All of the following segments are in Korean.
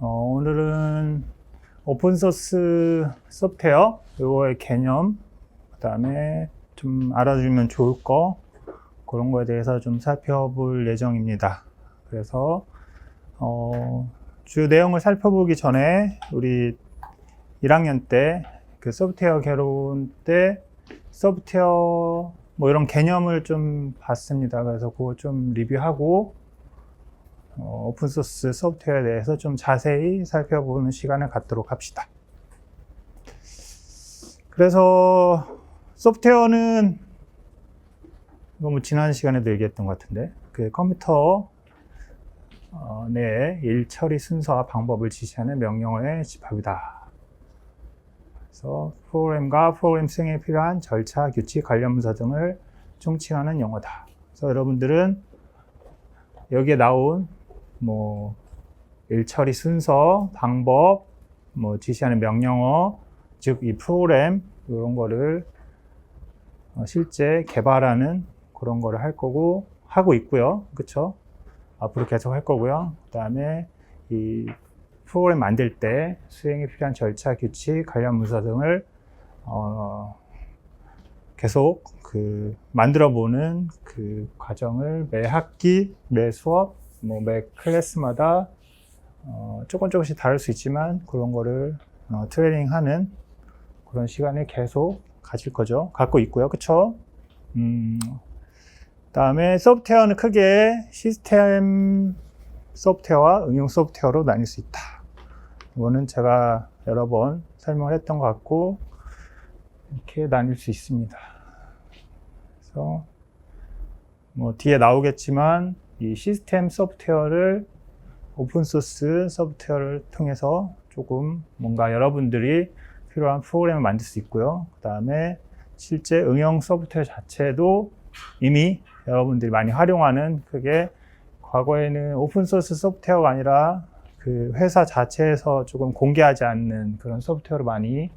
오늘은 오픈소스 소프트웨어 이거의 개념, 그 다음에 좀 알아주면 좋을 거, 그런 거에 대해서 좀 살펴볼 예정입니다. 그래서 주요 내용을 살펴보기 전에 우리 1학년 때 그 소프트웨어 개론 때 소프트웨어 뭐 이런 개념을 좀 봤습니다. 그래서 그거 좀 리뷰하고 오픈소스 소프트웨어에 대해서 좀 자세히 살펴보는 시간을 갖도록 합시다. 그래서 소프트웨어는 너무 지난 시간에도 얘기했던 것 같은데 그 컴퓨터 내 일 처리 순서와 방법을 지시하는 명령어의 집합이다. 그래서 프로그램과 프로그램 수행에 필요한 절차, 규칙, 관련 문서 등을 총칭하는 용어다. 그래서 여러분들은 여기에 나온 일 처리 순서, 방법, 지시하는 명령어, 즉 이 프로그램 이런 거를 실제 개발하는 그런 거를 할 거고 하고 있고요. 그렇죠? 앞으로 계속 할 거고요. 그다음에 이 프로그램 만들 때 수행에 필요한 절차, 규칙, 관련 문서 등을 계속 만들어 보는 그 과정을 매 학기, 매 수업, 매 클래스마다 조금씩 다를 수 있지만 그런 거를 트레이닝하는 그런 시간을 계속 가질 거죠. 갖고 있고요. 그쵸? 다음에 소프트웨어는 크게 시스템 소프트웨어와 응용 소프트웨어로 나뉠 수 있다. 이거는 제가 여러 번 설명을 했던 것 같고 이렇게 나뉠 수 있습니다. 그래서 뒤에 나오겠지만 이 시스템 소프트웨어를 오픈소스 소프트웨어를 통해서 조금 뭔가 여러분들이 필요한 프로그램을 만들 수 있고요. 그 다음에 실제 응용 소프트웨어 자체도 이미 여러분들이 많이 활용하는, 그게 과거에는 오픈소스 소프트웨어가 아니라 그 회사 자체에서 조금 공개하지 않는 그런 소프트웨어로 많이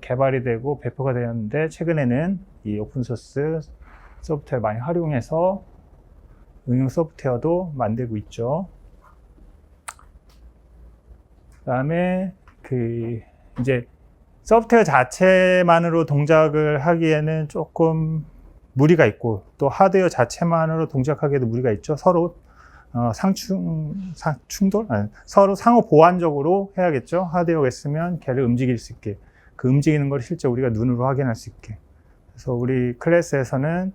개발이 되고 배포가 되었는데, 최근에는 이 오픈소스 소프트웨어를 많이 활용해서 응용 소프트웨어도 만들고 있죠. 그 다음에 이제 소프트웨어 자체만으로 동작을 하기에는 조금 무리가 있고, 또 하드웨어 자체만으로 동작하기에도 무리가 있죠. 서로 충돌? 아니, 서로 상호 보완적으로 해야겠죠. 하드웨어가 있으면 걔를 움직일 수 있게, 그 움직이는 걸 실제 우리가 눈으로 확인할 수 있게. 그래서 우리 클래스에서는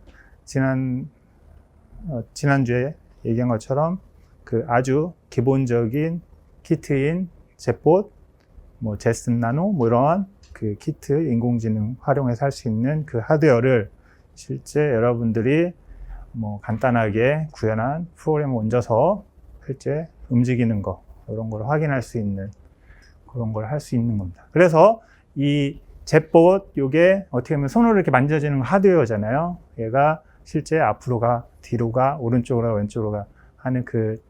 지난주에 얘기한 것처럼 그 아주 기본적인 키트인 챗봇, 제슨 나노, 이런 그 키트, 인공지능 활용해서 할 수 있는 그 하드웨어를 실제 여러분들이 간단하게 구현한 프로그램을 얹어서 실제 움직이는 거, 이런 걸 확인할 수 있는 그런 걸 할 수 있는 겁니다. 그래서 이 챗봇, 요게 어떻게 보면 손으로 이렇게 만져지는 하드웨어잖아요. 얘가 실제 앞으로 가, 뒤로 가, 오른쪽으로 가, 왼쪽으로 가 하는 그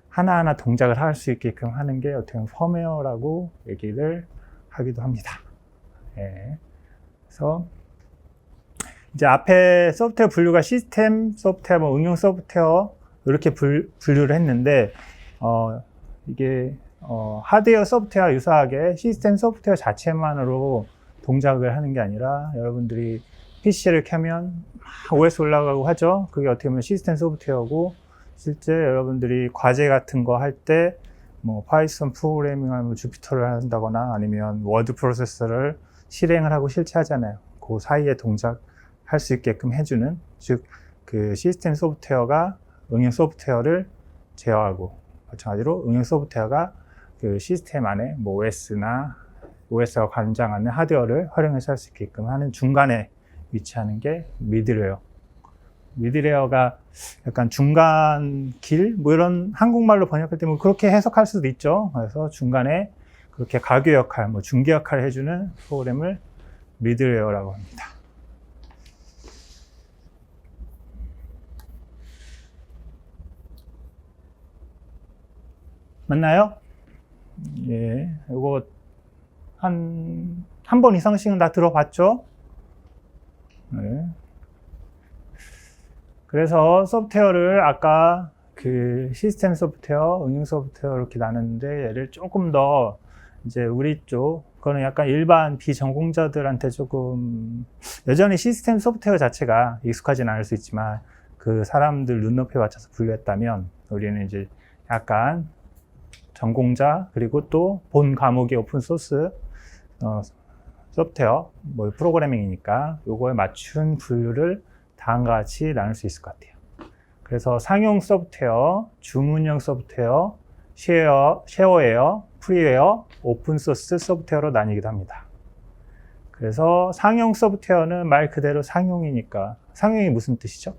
하나하나 동작을 할 수 있게끔 하는 게 어떻게 보면 펌웨어라고 얘기를 하기도 합니다. 예. 그래서 이제 앞에 소프트웨어 분류가 시스템 소프트웨어, 응용 소프트웨어 이렇게 분류를 했는데 이게 하드웨어 소프트웨어와 유사하게 시스템 소프트웨어 자체만으로 동작을 하는 게 아니라, 여러분들이 PC를 켜면 OS 올라가고 하죠. 그게 어떻게 보면 시스템 소프트웨어고, 실제 여러분들이 과제 같은 거 할 때 파이썬 프로그래밍 하면 주피터를 한다거나 아니면 워드 프로세서를 실행을 하고 실제 하잖아요. 그 사이에 동작할 수 있게끔 해주는, 즉 그 시스템 소프트웨어가 응용 소프트웨어를 제어하고, 마찬가지로 응용 소프트웨어가 그 시스템 안에 OS가 관장하는 하드웨어를 활용해서 할 수 있게끔 하는 중간에 위치하는 게 미드웨어. 미드웨어가 약간 중간 길? 이런 한국말로 번역할 때 그렇게 해석할 수도 있죠. 그래서 중간에 그렇게 가교 역할, 중개 역할을 해주는 프로그램을 미드웨어라고 합니다. 맞나요? 예, 이거 한 번 이상씩은 다 들어봤죠? 네. 그래서 소프트웨어를 아까 그 시스템 소프트웨어, 응용 소프트웨어 이렇게 나눴는데 얘를 조금 더 이제 우리 쪽 그거는 약간 일반 비전공자들한테 조금 여전히 시스템 소프트웨어 자체가 익숙하진 않을 수 있지만 그 사람들 눈높이에 맞춰서 분류했다면 우리는 이제 약간 전공자 그리고 또 본 과목이 오픈 소스 소프트웨어 뭐 프로그래밍이니까 요거에 맞춘 분류를 다음과 같이 나눌 수 있을 것 같아요. 그래서 상용 소프트웨어, 주문형 소프트웨어, 쉐어웨어, 프리웨어, 오픈소스 소프트웨어로 나뉘기도 합니다. 그래서 상용 소프트웨어는 말 그대로 상용이니까 상용이 무슨 뜻이죠?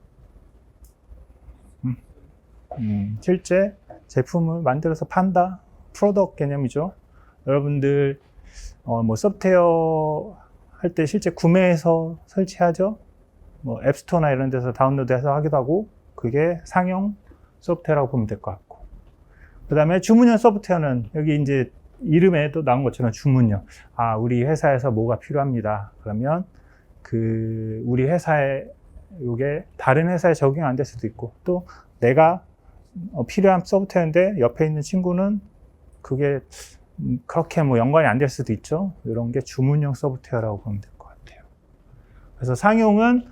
실제 제품을 만들어서 판다, 프로덕트 개념이죠. 여러분들 뭐 소프트웨어 할 때 실제 구매해서 설치하죠. 뭐 앱스토어나 이런 데서 다운로드해서 하기도 하고 그게 상용 소프트웨어라고 보면 될 것 같고 그 다음에 주문형 소프트웨어는 여기 이제 이름에도 나온 것처럼 주문형 우리 회사에서 뭐가 필요합니다. 그러면 그 우리 회사에 이게 다른 회사에 적용 안 될 수도 있고 또 내가 필요한 소프트웨어인데 옆에 있는 친구는 그게 그렇게 뭐 연관이 안 될 수도 있죠. 이런 게 주문형 소프트웨어라고 보면 될 것 같아요. 그래서 상용은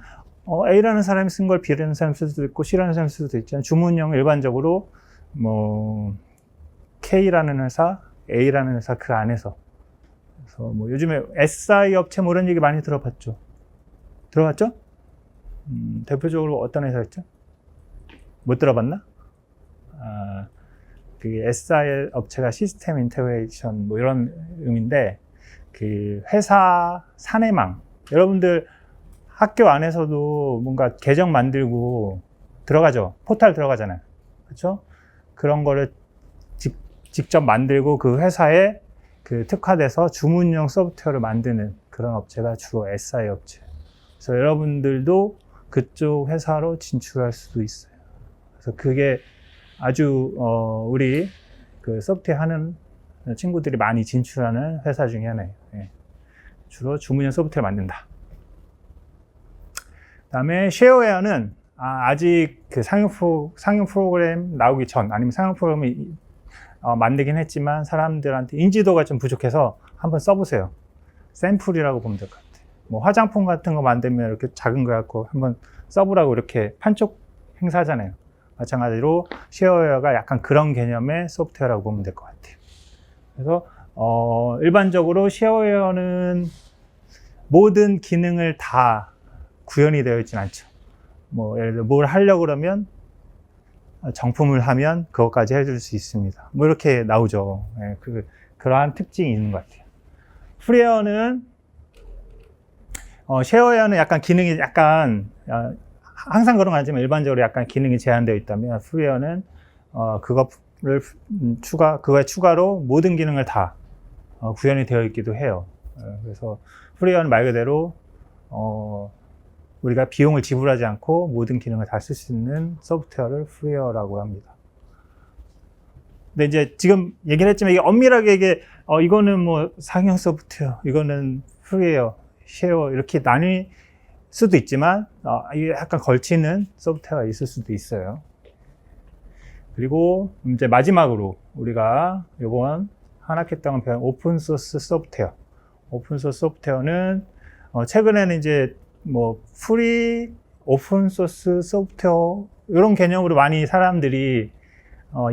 A라는 사람이 쓴 걸 B라는 사람이 쓸 수도 있고 C라는 사람이 쓸 수도 있잖아요. 주문형은 일반적으로 뭐 K라는 회사, A라는 회사 그 안에서 그래서 뭐 요즘에 SI 업체 뭐 이런 얘기 많이 들어봤죠. 들어봤죠? 대표적으로 어떤 회사였죠? 못 들어봤나? 그 SI 업체가 시스템 인테그레이션 뭐 이런 의미인데 그 회사 사내망 여러분들 학교 안에서도 뭔가 계정 만들고 들어가죠. 포털 들어가잖아요. 그렇죠? 그런 거를 직접 만들고 그 회사에 그 특화돼서 주문형 소프트웨어를 만드는 그런 업체가 주로 SI 업체. 그래서 여러분들도 그쪽 회사로 진출할 수도 있어요. 그래서 그게 아주 우리 그 소프트웨어 하는 친구들이 많이 진출하는 회사 중에 하나예요. 예. 주로 주문형 소프트웨어 만든다. 그다음에 쉐어웨어는 아직 그 상용 프로그램 나오기 전 아니면 상용 프로그램이 만들긴 했지만 사람들한테 인지도가 좀 부족해서 한번 써보세요. 샘플이라고 보면 될 것 같아요. 뭐 화장품 같은 거 만들면 이렇게 작은 거 갖고 한번 써보라고 이렇게 판촉 행사하잖아요. 마찬가지로 쉐어웨어가 약간 그런 개념의 소프트웨어라고 보면 될 것 같아요. 그래서 일반적으로 쉐어웨어는 모든 기능을 다 구현이 되어 있진 않죠. 뭐 예를 들어 뭘 하려고 그러면 정품을 하면 그것까지 해줄 수 있습니다. 뭐 이렇게 나오죠. 예, 그러한 특징이 있는 것 같아요. 프리웨어는 쉐어웨어는 약간 기능이 약간 항상 그런 건 아니지만 일반적으로 약간 기능이 제한되어 있다면 프리웨어는 그거에 추가로 모든 기능을 다 구현이 되어 있기도 해요. 그래서 프리웨어는 말 그대로 우리가 비용을 지불하지 않고 모든 기능을 다 쓸 수 있는 소프트웨어를 프리웨어라고 합니다. 근데 이제 지금 얘기를 했지만 이게 엄밀하게 이거는 뭐 상용 소프트웨어, 이거는 프리웨어, 쉐어 이렇게 나뉠 수도 있지만 이게 약간 걸치는 소프트웨어가 있을 수도 있어요. 그리고 이제 마지막으로 우리가 이번 한 학기 동안 배운 오픈소스 소프트웨어. 오픈소스 소프트웨어는 최근에는 이제 뭐 프리 오픈소스 소프트웨어 이런 개념으로 많이 사람들이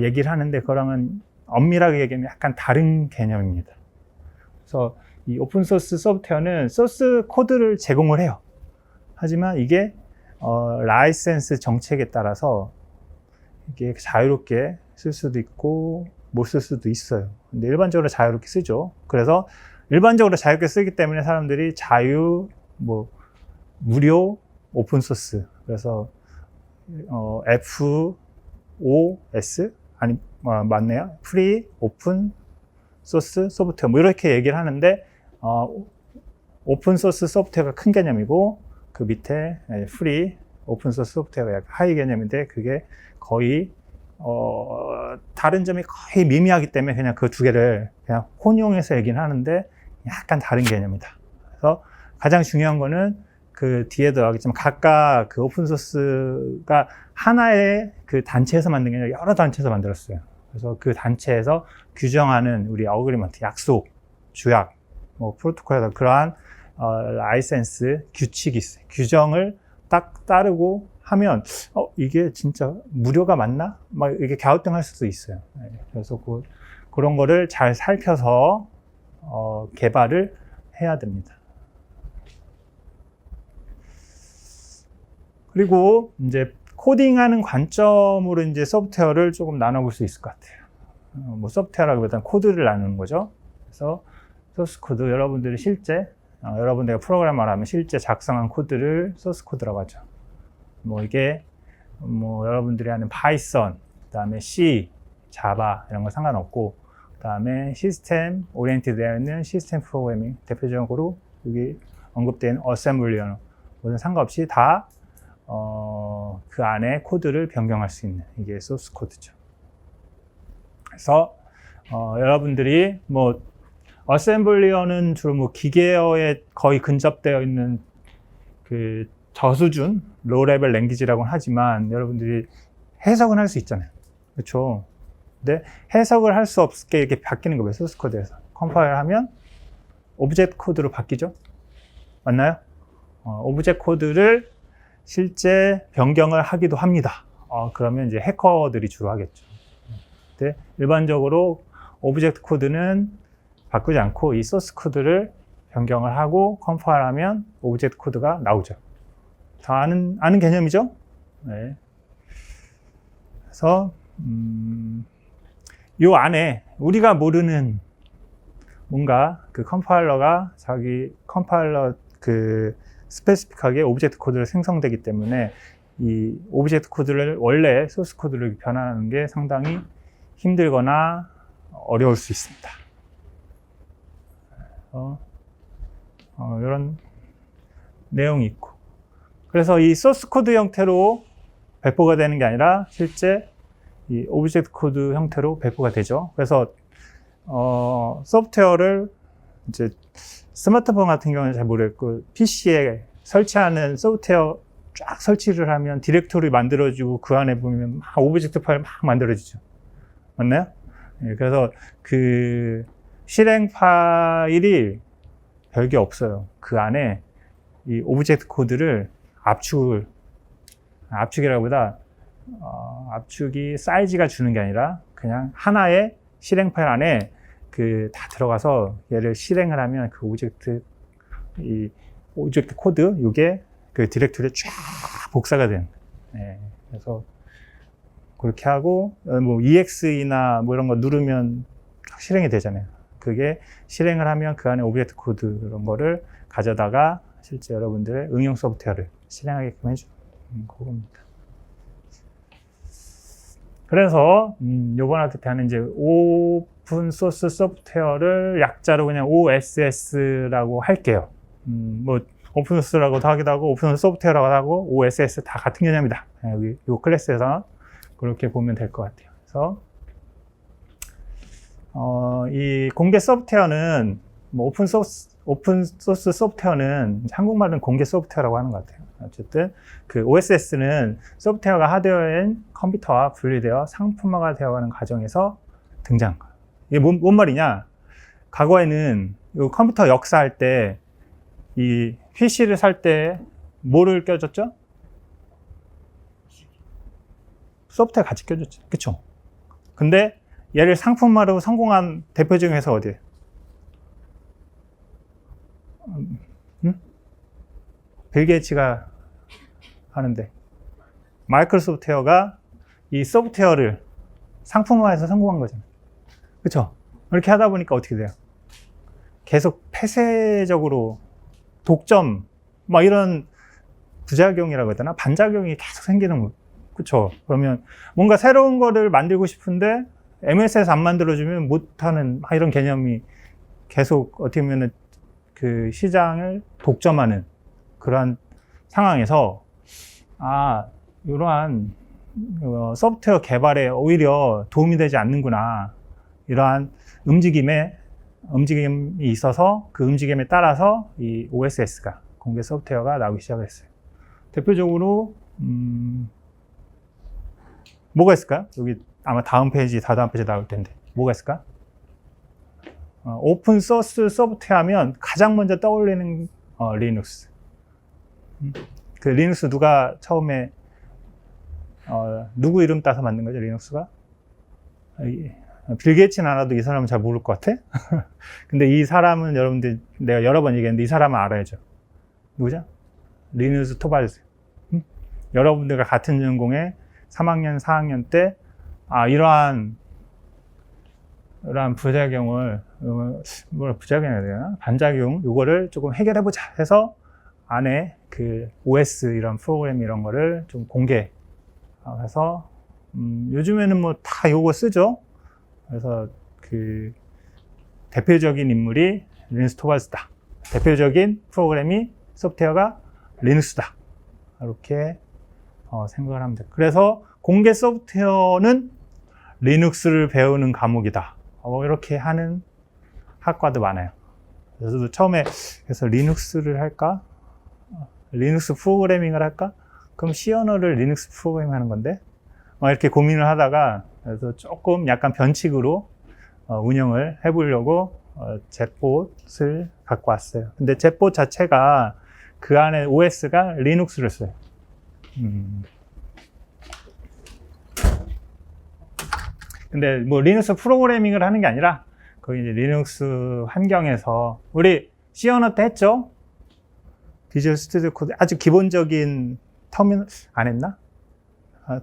얘기를 하는데 그거랑은 엄밀하게 얘기하면 약간 다른 개념입니다. 그래서 이 오픈소스 소프트웨어는 소스 코드를 제공을 해요. 하지만 이게 라이센스 정책에 따라서 이게 자유롭게 쓸 수도 있고 못 쓸 수도 있어요. 근데 일반적으로 자유롭게 쓰죠. 그래서 일반적으로 자유롭게 쓰기 때문에 사람들이 무료 오픈소스 그래서 FOS 맞네요. 프리 오픈 소스 소프트웨어 뭐 이렇게 얘기를 하는데 오픈소스 소프트웨어가 큰 개념이고 그 밑에 프리 오픈소스 소프트웨어가 약간 하이 개념인데 그게 거의 다른 점이 거의 미미하기 때문에 그냥 그 두 개를 그냥 혼용해서 얘기는 하는데 약간 다른 개념이다. 그래서 가장 중요한 거는 그 뒤에도 나오겠지만 각각 그 오픈소스가 하나의 그 단체에서 만든 게 아니라 여러 단체에서 만들었어요. 그래서 그 단체에서 규정하는 우리 어그리먼트, 약속, 주약, 뭐 프로토콜이다 그러한 라이센스 규칙이 있어요. 규정을 딱 따르고 하면 이게 진짜 무료가 맞나? 막 이게 갸우뚱할 수도 있어요. 그래서 그런 거를 잘 살펴서 개발을 해야 됩니다. 그리고 이제 코딩하는 관점으로 이제 소프트웨어를 조금 나눠볼 수 있을 것 같아요. 뭐 소프트웨어라기보다는 코드를 나누는 거죠. 그래서 소스 코드, 여러분들이 실제 여러분들이 프로그래머를 하면 실제 작성한 코드를 소스 코드라고 하죠. 뭐 이게 뭐 여러분들이 하는 파이썬, 그다음에 C, 자바 이런 거 상관없고, 그다음에 시스템 오리엔티드 되어 있는 시스템 프로그래밍, 대표적으로 여기 언급된 어셈블리 언어 모든 상관없이 다 그 안에 코드를 변경할 수 있는 이게 소스 코드죠. 그래서 여러분들이 뭐 어셈블리어는 주로 뭐 기계어에 거의 근접되어 있는 그 저수준 로우 레벨 랭귀지라고는 하지만 여러분들이 해석은 할 수 있잖아요. 그렇죠? 근데 해석을 할 수 없게 이렇게 바뀌는 거예요. 소스 코드에서 컴파일 하면 오브젝트 코드로 바뀌죠. 맞나요? 오브젝트 코드를 실제 변경을 하기도 합니다. 그러면 이제 해커들이 주로 하겠죠. 근데 일반적으로 오브젝트 코드는 바꾸지 않고 이 소스 코드를 변경을 하고 컴파일하면 오브젝트 코드가 나오죠. 다 아는 개념이죠? 네. 그래서 이 안에 우리가 모르는 뭔가 그 컴파일러가 자기 컴파일러 그 스페시픽하게 오브젝트 코드를 생성되기 때문에 이 오브젝트 코드를 원래 소스 코드를 변환하는 게 상당히 힘들거나 어려울 수 있습니다. 이런 내용이 있고, 그래서 이 소스 코드 형태로 배포가 되는 게 아니라 실제 이 오브젝트 코드 형태로 배포가 되죠. 그래서 소프트웨어를 이제 스마트폰 같은 경우는 잘 모르겠고 PC에 설치하는 소프트웨어 쫙 설치를 하면 디렉토리 만들어지고 그 안에 보면 막 오브젝트 파일 막 만들어지죠. 맞나요? 예, 그래서 그 실행 파일이 별게 없어요. 그 안에 이 오브젝트 코드를 압축이라기보다 압축이 사이즈가 주는 게 아니라 그냥 하나의 실행 파일 안에 그 다 들어가서 얘를 실행을 하면 그 오브젝트 코드 이게 그 디렉토리에 쫙 복사가 되는 거예요. 네, 그래서 그렇게 하고 뭐 EXE나 뭐 이런 거 누르면 실행이 되잖아요. 그게 실행을 하면 그 안에 오브젝트 코드 이런 거를 가져다가 실제 여러분들의 응용 소프트웨어를 실행하게끔 해주는 그겁니다. 그래서 요번에 하는 이제 오픈 소스 소프트웨어를 약자로 그냥 OSS라고 할게요. 뭐 오픈 소스라고도 하기도 하고 오픈 소스 소프트웨어라고 하고 OSS 다 같은 개념이다. 여기 이 클래스에서 그렇게 보면 될 것 같아요. 그래서 이 공개 소프트웨어는 뭐 오픈 소스 소프트웨어는 한국말은 공개 소프트웨어라고 하는 것 같아요. 어쨌든 그 OSS는 소프트웨어가 하드웨어인 컴퓨터와 분리되어 상품화가 되어가는 과정에서 등장한 거예요. 이게 뭔 말이냐? 과거에는 이 컴퓨터 역사할 때 이 PC를 살 때 뭐를 껴줬죠? 소프트웨어 같이 껴줬죠. 그쵸? 근데 얘를 상품화로 성공한 대표적인 회사 어디예요? 빌 게이츠가 하는데 마이크로소프트웨어가 이 소프트웨어를 상품화해서 성공한 거잖아요. 그렇죠? 이렇게 하다 보니까 어떻게 돼요? 계속 폐쇄적으로 독점 막 이런 부작용이라고 해야 되나? 반작용이 계속 생기는 거예요. 그렇죠? 그러면 뭔가 새로운 거를 만들고 싶은데 MS에서 안 만들어주면 못하는 막 이런 개념이 계속 어떻게 보면 그 시장을 독점하는 그러한 상황에서 이러한 소프트웨어 개발에 오히려 도움이 되지 않는구나. 이러한 움직임이 있어서 그 움직임에 따라서 이 OSS가 공개 소프트웨어가 나오기 시작했어요. 대표적으로 뭐가 있을까요? 여기 아마 다음 페이지, 다다음 페이지 나올 텐데 뭐가 있을까? 오픈 소스 소프트웨어 하면 가장 먼저 떠올리는 리눅스. 그 리눅스 누가 처음에 누구 이름 따서 만든 거죠, 리눅스가? 빌 게이츠는 알아도 이 사람은 잘 모를 것 같아? 근데 이 사람은 여러분들, 내가 여러 번 얘기했는데 이 사람은 알아야죠. 누구죠? 리누스 토발즈. 여러분들과 같은 전공에 3학년, 4학년 때, 이러한 부작용을, 부작용이 되나? 반작용, 요거를 조금 해결해보자 해서 안에 그 OS 이런 프로그램 이런 거를 좀 공개해서, 요즘에는 뭐 다 요거 쓰죠? 그래서 그 대표적인 인물이 리누스 토발즈다. 대표적인 프로그램이 소프트웨어가 리눅스다. 이렇게 생각을 하면 돼요. 그래서 공개 소프트웨어는 리눅스를 배우는 과목이다. 이렇게 하는 학과도 많아요. 그래서 처음에 그래서 리눅스를 할까? 리눅스 프로그래밍을 할까? 그럼 C 언어를 리눅스 프로그래밍 하는 건데? 이렇게 고민을 하다가 그래서 조금 약간 변칙으로 운영을 해보려고 젯봇을 갖고 왔어요. 근데 젯봇 자체가 그 안에 OS가 리눅스를 써요. 근데 뭐 리눅스 프로그래밍을 하는 게 아니라 거기 이제 리눅스 환경에서 우리 C 언어 때 했죠? 비주얼 스튜디오 코드 아주 기본적인 터미널 안 했나?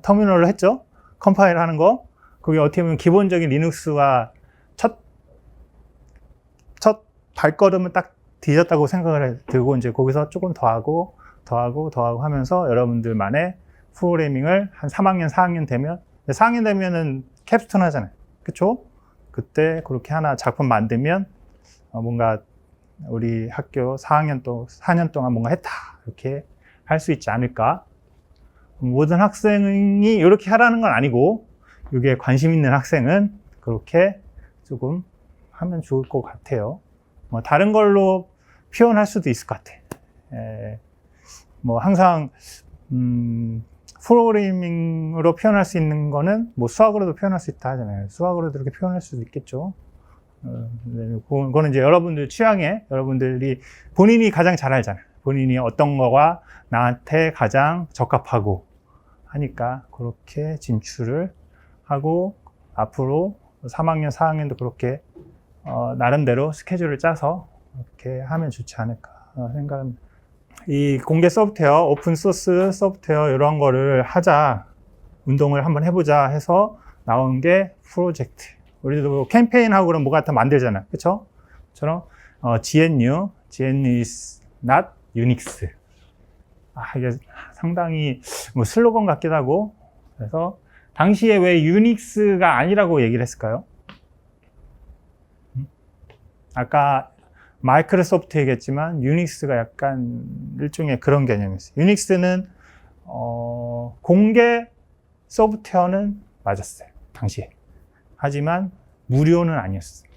터미널로 했죠? 컴파일 하는 거. 그게 어떻게 보면 기본적인 리눅스와 첫 발걸음을 딱 뒤졌다고 생각을 들고 이제 거기서 조금 더하고 하면서 여러분들만의 프로그래밍을 한 3학년, 4학년 되면 4학년 되면은 캡스톤 하잖아요. 그쵸? 그때 그렇게 하나 작품 만들면 뭔가 우리 학교 4년 동안 뭔가 했다. 이렇게 할 수 있지 않을까? 모든 학생이 이렇게 하라는 건 아니고 이게 관심 있는 학생은 그렇게 조금 하면 좋을 것 같아요. 뭐 다른 걸로 표현할 수도 있을 것 같아. 뭐 항상 프로그래밍으로 표현할 수 있는 거는 뭐 수학으로도 표현할 수 있다 하잖아요. 수학으로도 이렇게 표현할 수도 있겠죠. 그거는 이제 여러분들 취향에 여러분들이 본인이 가장 잘 알잖아요. 본인이 어떤 거가 나한테 가장 적합하고 하니까 그렇게 진출을 하고 앞으로 3학년, 4학년도 그렇게 나름대로 스케줄을 짜서 이렇게 하면 좋지 않을까 생각합니다. 이 공개 소프트웨어, 오픈 소스 소프트웨어 이런 거를 하자, 운동을 한번 해보자 해서 나온 게 프로젝트. 우리도 캠페인하고 그럼 뭐 같은 만들잖아요. 그쵸? 처럼 GNU is not Unix. 이게 상당히 뭐 슬로건 같기도 하고. 그래서 당시에 왜 유닉스가 아니라고 얘기를 했을까요? 아까 마이크로소프트 얘기했지만 유닉스가 약간 일종의 그런 개념이었어요. 유닉스는 공개 소프트웨어는 맞았어요. 당시에. 하지만 무료는 아니었어요.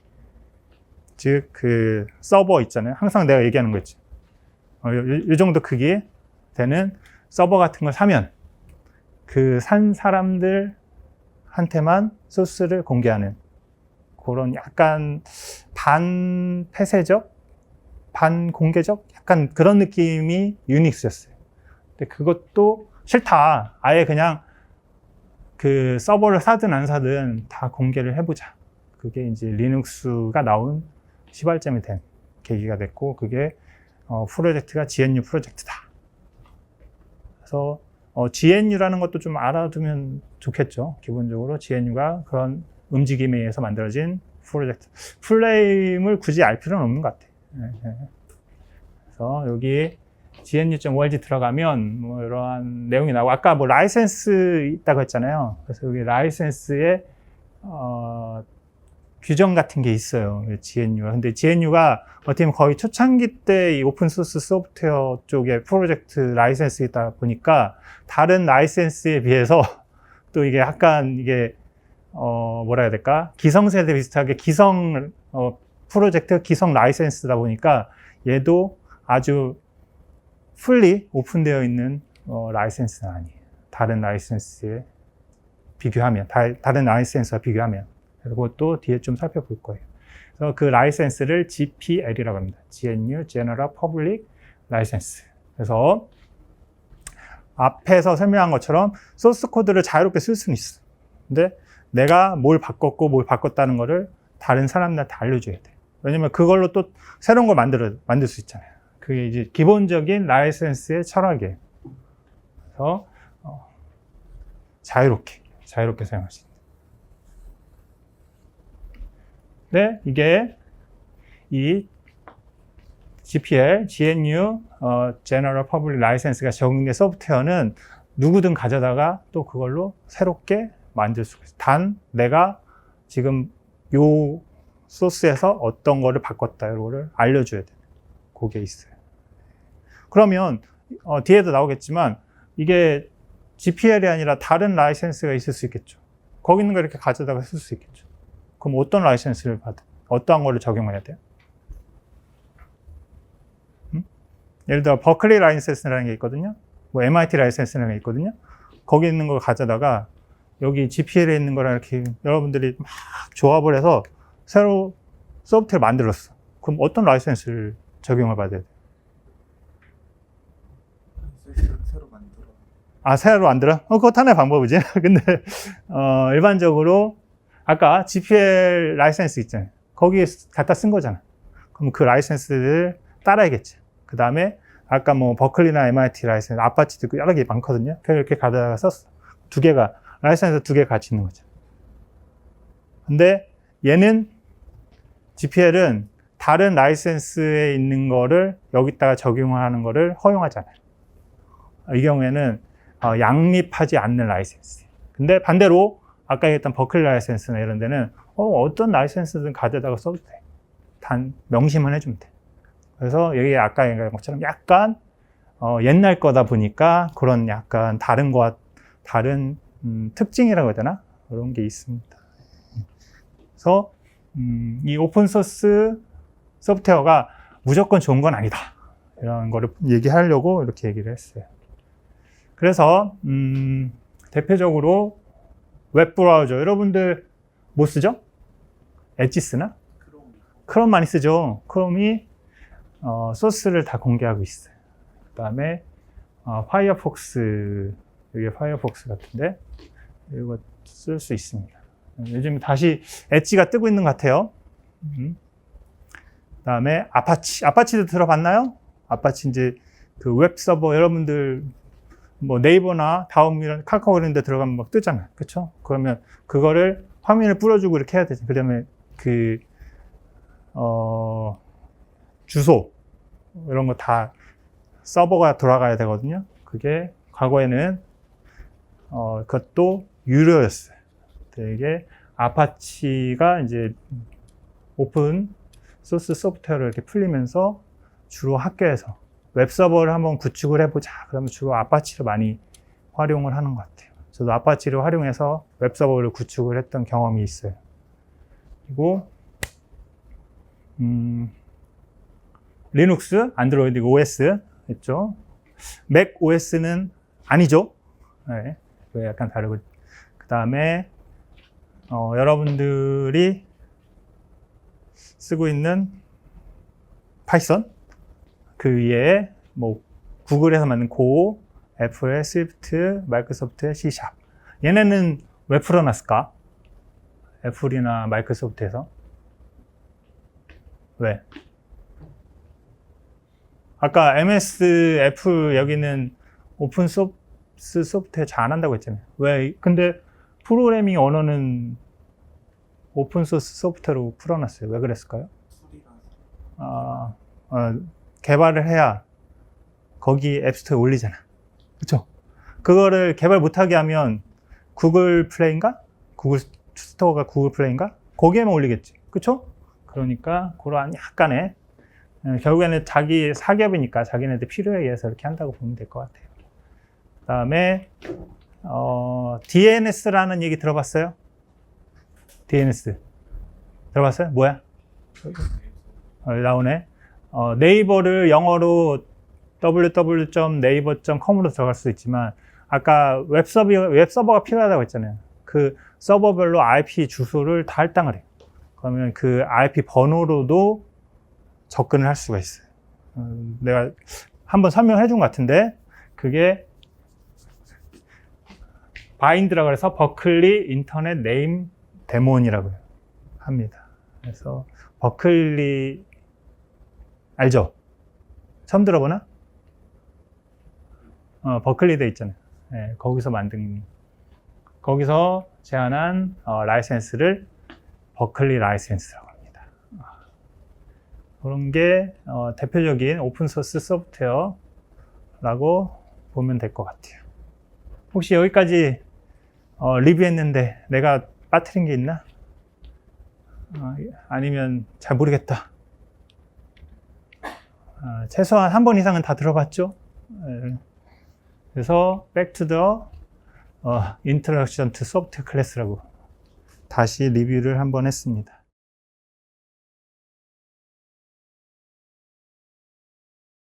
즉 그 서버 있잖아요. 항상 내가 얘기하는 거 있죠. 이 정도 크기 되는 서버 같은 걸 사면 그 산 사람들한테만 소스를 공개하는 그런 약간 반폐쇄적, 반공개적 약간 그런 느낌이 유닉스였어요. 근데 그것도 싫다. 아예 그냥 그 서버를 사든 안 사든 다 공개를 해보자. 그게 이제 리눅스가 나온 시발점이 된 계기가 됐고, 그게 프로젝트가 GNU 프로젝트다. 그래서 GNU라는 것도 좀 알아두면 좋겠죠. 기본적으로 GNU가 그런 움직임에 의해서 만들어진 프로젝트. 플레임을 굳이 알 필요는 없는 것 같아요. 그래서 여기 gnu.org 들어가면 뭐 이러한 내용이 나오고, 아까 뭐 라이센스 있다고 했잖아요. 그래서 여기 라이센스에 규정 같은 게 있어요. GNU가. 근데 GNU가 어떻게 보면 거의 초창기 때 이 오픈소스 소프트웨어 쪽에 프로젝트 라이센스 있다 보니까 다른 라이센스에 비해서 또 이게 약간 이게 뭐라 해야 될까? 기성세대 비슷하게 기성 프로젝트, 기성 라이센스다 보니까 얘도 아주 풀리 오픈되어 있는 라이센스는 아니에요. 다른 라이센스에 비교하면, 다른 라이센스와 비교하면. 그리고 또 뒤에 좀 살펴볼 거예요. 그래서 그 라이센스를 GPL이라고 합니다. GNU General Public License. 그래서 앞에서 설명한 것처럼 소스 코드를 자유롭게 쓸 수는 있어. 근데 내가 뭘 바꿨고 뭘 바꿨다는 거를 다른 사람들한테 알려줘야 돼. 왜냐면 그걸로 또 새로운 걸 만들 수 있잖아요. 그게 이제 기본적인 라이센스의 철학이에요. 그래서 자유롭게 사용할 수 있다. 네, 이게 이 GPL, GNU General Public License가 적용된 소프트웨어는 누구든 가져다가 또 그걸로 새롭게 만들 수가 있어요. 단 내가 지금 요 소스에서 어떤 거를 바꿨다 이거를 알려줘야 돼요. 그게 있어요. 그러면 뒤에도 나오겠지만 이게 GPL이 아니라 다른 라이센스가 있을 수 있겠죠. 거기 있는 거 이렇게 가져다가 쓸 수 있겠죠. 그럼 어떤 라이센스를 어떠한 거를 적용해야 돼요? 예를 들어 버클리 라이센스라는 게 있거든요. 뭐 MIT 라이센스라는 게 있거든요. 거기 있는 걸 가져다가 여기 GPL에 있는 거랑 이렇게 여러분들이 막 조합을 해서 새로 소프트웨어를 만들었어. 그럼 어떤 라이센스를 적용을 받아야 돼요? 새로 만들어. 새로 만들어? 그것도 하나의 방법이지. 근데 일반적으로 아까 GPL 라이센스 있잖아요. 거기에 갖다 쓴 거잖아. 그럼 그 라이센스를 따라야겠지. 그 다음에 아까 뭐 버클리나 MIT 라이센스, 아파치도 여러 개 많거든요. 이렇게 가다가 썼어. 라이센스 두 개 같이 있는 거죠. 근데 얘는 GPL은 다른 라이센스에 있는 거를 여기다가 적용하는 거를 허용하잖아요. 이 경우에는 양립하지 않는 라이센스. 근데 반대로 아까 얘기했던 버클리 라이센스나 이런 데는 어떤 라이센스든 가져다가 써도 돼. 단 명심만 해주면 돼. 그래서 여기 아까 얘기한 것처럼 약간 옛날 거다 보니까 그런 약간 다른 특징이라고 해야 되나? 그런 게 있습니다. 그래서 이 오픈소스 소프트웨어가 무조건 좋은 건 아니다. 이런 거를 얘기하려고 이렇게 얘기를 했어요. 그래서 대표적으로 웹브라우저 여러분들 뭐 쓰죠? 엣지 쓰나? 크롬 많이 쓰죠. 크롬이 소스를 다 공개하고 있어요. 그 다음에 파이어폭스, 이게 파이어폭스 같은데 이거 쓸 수 있습니다. 요즘 다시 엣지가 뜨고 있는 것 같아요. 그 다음에 아파치도 들어봤나요? 아파치 이제 그 웹 서버 여러분들 뭐 네이버나 다음 이런 카카오 이런 데 들어가면 막 뜨잖아요. 그쵸? 그러면 그거를 화면을 뿌려주고 이렇게 해야 되죠. 그 다음에 주소 이런 거 다 서버가 돌아가야 되거든요. 그게 과거에는 그것도 유료였어요. 되게 아파치가 이제 오픈 소스 소프트웨어를 이렇게 풀리면서 주로 학교에서 웹서버를 한번 구축을 해보자. 그러면 주로 아파치를 많이 활용을 하는 것 같아요. 저도 아파치를 활용해서 웹서버를 구축을 했던 경험이 있어요. 그리고 리눅스, 안드로이드 OS 있죠. 맥 OS는 아니죠. 네, 약간 다르고. 그 다음에 여러분들이 쓰고 있는 파이썬, 그 위에 뭐 구글에서 만든 고, 애플의 스위프트, 마이크로소프트의 C#. 얘네는 왜 풀어놨을까? 애플이나 마이크로소프트에서. 왜? 아까 MS, 애플 여기는 오픈 소스 소프트웨어 잘 안 한다고 했잖아요. 왜? 근데 프로그래밍 언어는 오픈 소스 소프트웨어로 풀어놨어요. 왜 그랬을까요? 개발을 해야 거기 앱스토어에 올리잖아. 그쵸? 그거를 개발 못하게 하면 구글 플레이인가? 구글 스토어가 구글 플레이인가? 거기에만 올리겠지. 그쵸? 그러니까 그런 약간의 결국에는 자기 사기업이니까 자기네들 필요에 의해서 이렇게 한다고 보면 될 것 같아요. 그 다음에 DNS라는 얘기 들어봤어요? DNS 들어봤어요? 뭐야? 나오네. 네이버를 영어로 www.naver.com으로 들어갈 수 있지만 아까 웹서버가 필요하다고 했잖아요. 그 서버별로 IP 주소를 다 할당을 해요. 그러면 그 IP 번호로도 접근을 할 수가 있어요. 내가 한번 설명해 준 것 같은데 그게 바인드라고 해서 버클리 인터넷 네임 데몬이라고 합니다. 그래서 버클리 알죠? 처음 들어보나? 버클리 돼 있잖아요. 네, 거기서 만든 거기서 제안한 라이센스를 버클리 라이센스라고 합니다. 그런 게 대표적인 오픈소스 소프트웨어라고 보면 될 것 같아요. 혹시 여기까지 리뷰했는데 내가 빠뜨린 게 있나? 아니면 잘 모르겠다. 최소한 한 번 이상은 다 들어봤죠? 그래서 Back to the Introduction to Software Class라고 다시 리뷰를 한번 했습니다.